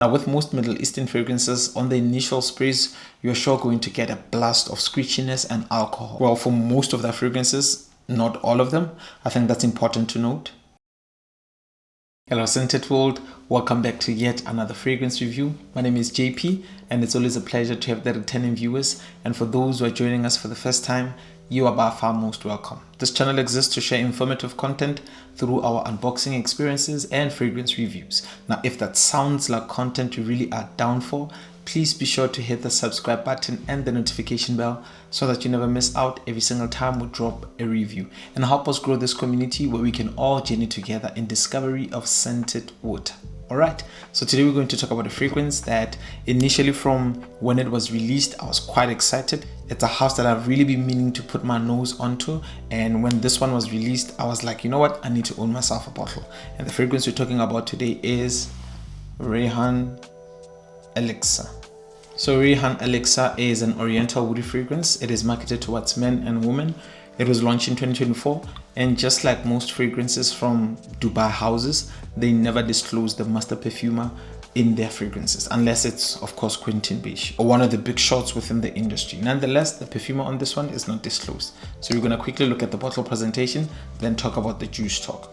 Now, with most Middle Eastern fragrances, on the initial sprays, you're sure going to get a blast of screechiness and alcohol. Well, for most of the fragrances, not all of them. I think that's important to note. Hello scented world, welcome back to yet another fragrance review. My name is JP and it's always a pleasure to have the returning viewers, and for those who are joining us for the first time, you are by far most welcome. This channel exists to share informative content through our unboxing experiences and fragrance reviews. Now, if that sounds like content you really are down for, please be sure to hit the subscribe button and the notification bell so that you never miss out every single time we drop a review, and help us grow this community where we can all journey together in discovery of scented water. Alright, so today we're going to talk about a fragrance that initially, from when it was released, I was quite excited. It's a house that I've really been meaning to put my nose onto, and when this one was released, I was like, you know what, I need to own myself a bottle. And the fragrance we're talking about today is Rayhaan Elixir. So Rayhaan Elixir is an oriental woody fragrance. It is marketed towards men and women. It was launched in 2024, and just like most fragrances from Dubai houses, they never disclose the master perfumer in their fragrances, unless it's of course Quentin Beige or one of the big shots within the industry. Nonetheless, the perfumer on this one is not disclosed. So we're going to quickly look at the bottle presentation, then talk about the juice talk.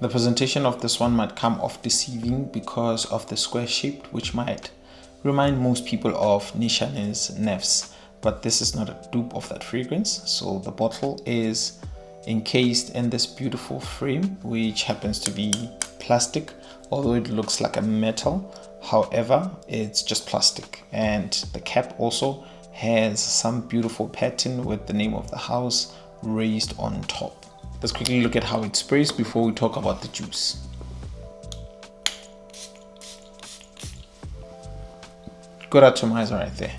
The presentation of this one might come off deceiving because of the square shape, which might remind most people of Nishane's Nefs, but this is not a dupe of that fragrance. So the bottle is encased in this beautiful frame, which happens to be plastic, although it looks like a metal. However, it's just plastic, and the cap also has some beautiful pattern with the name of the house raised on top. Let's quickly look at how it sprays before we talk about the juice. Good atomizer right there.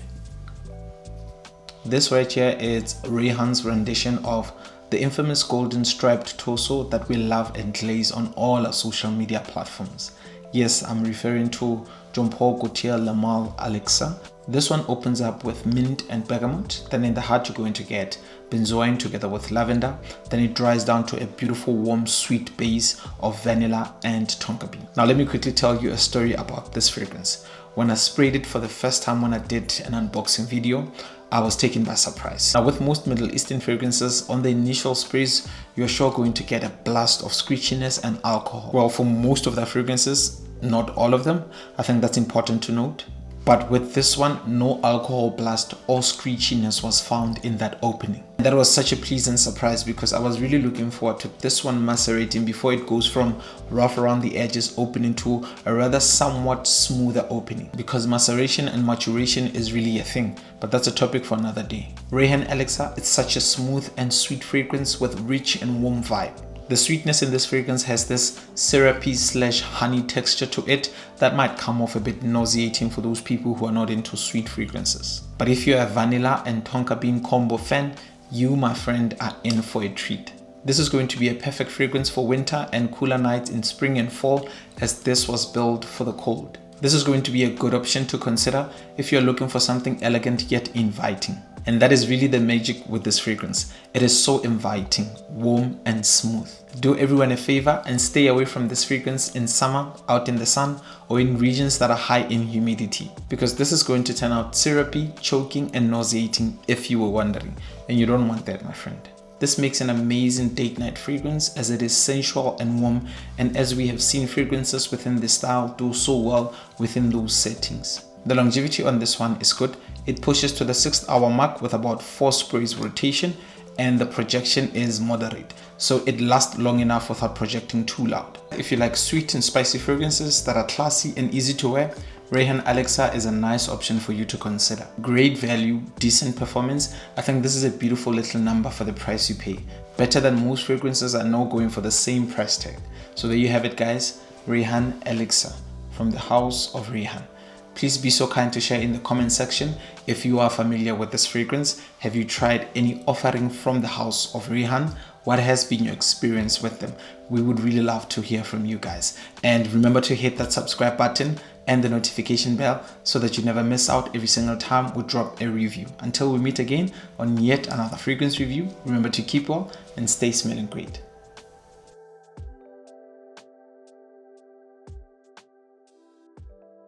This right here is Rayhaan's rendition of the infamous golden striped torso that we love and glaze on all our social media platforms. Yes, I'm referring to Jean-Paul Gaultier Rayhaan Elixir. This one opens up with mint and bergamot. Then in the heart you're going to get benzoin together with lavender. Then it dries down to a beautiful warm sweet base of vanilla and tonka bean. Now let me quickly tell you a story about this fragrance. When I sprayed it for the first time when I did an unboxing video, I was taken by surprise. Now, with most Middle Eastern fragrances, on the initial sprays, you're sure going to get a blast of screechiness and alcohol. Well, for most of the fragrances, not all of them. I think that's important to note. But with this one, no alcohol blast or screechiness was found in that opening. That was such a pleasant surprise because I was really looking forward to this one macerating before it goes from rough around the edges opening to a rather somewhat smoother opening, because maceration and maturation is really a thing, but that's a topic for another day. Rayhaan Elixir, it's such a smooth and sweet fragrance with rich and warm vibe. The sweetness in this fragrance has this syrupy / honey texture to it that might come off a bit nauseating for those people who are not into sweet fragrances. But if you're a vanilla and tonka bean combo fan, you, my friend, are in for a treat. This is going to be a perfect fragrance for winter and cooler nights in spring and fall, as this was built for the cold. This is going to be a good option to consider if you're looking for something elegant yet inviting. And that is really the magic with this fragrance. It is so inviting, warm and smooth. Do everyone a favor and stay away from this fragrance in summer, out in the sun, or in regions that are high in humidity, because this is going to turn out syrupy, choking and nauseating if you were wondering, and you don't want that, my friend. This makes an amazing date night fragrance as it is sensual and warm, and as we have seen fragrances within this style do so well within those settings. The longevity on this one is good. It pushes to the 6th hour mark with about 4 sprays rotation, and the projection is moderate, so it lasts long enough without projecting too loud. If you like sweet and spicy fragrances that are classy and easy to wear, Rayhaan Elixir is a nice option for you to consider. Great value, decent performance. I think this is a beautiful little number for the price you pay. Better than most fragrances are now going for the same price tag. So there you have it, guys. Rayhaan Elixir from the house of Rayhaan. Please be so kind to share in the comment section if you are familiar with this fragrance. Have you tried any offering from the house of Rayhaan? What has been your experience with them? We would really love to hear from you guys. And remember to hit that subscribe button and the notification bell so that you never miss out every single time we drop a review. Until we meet again on yet another fragrance review, remember to keep well and stay smelling great.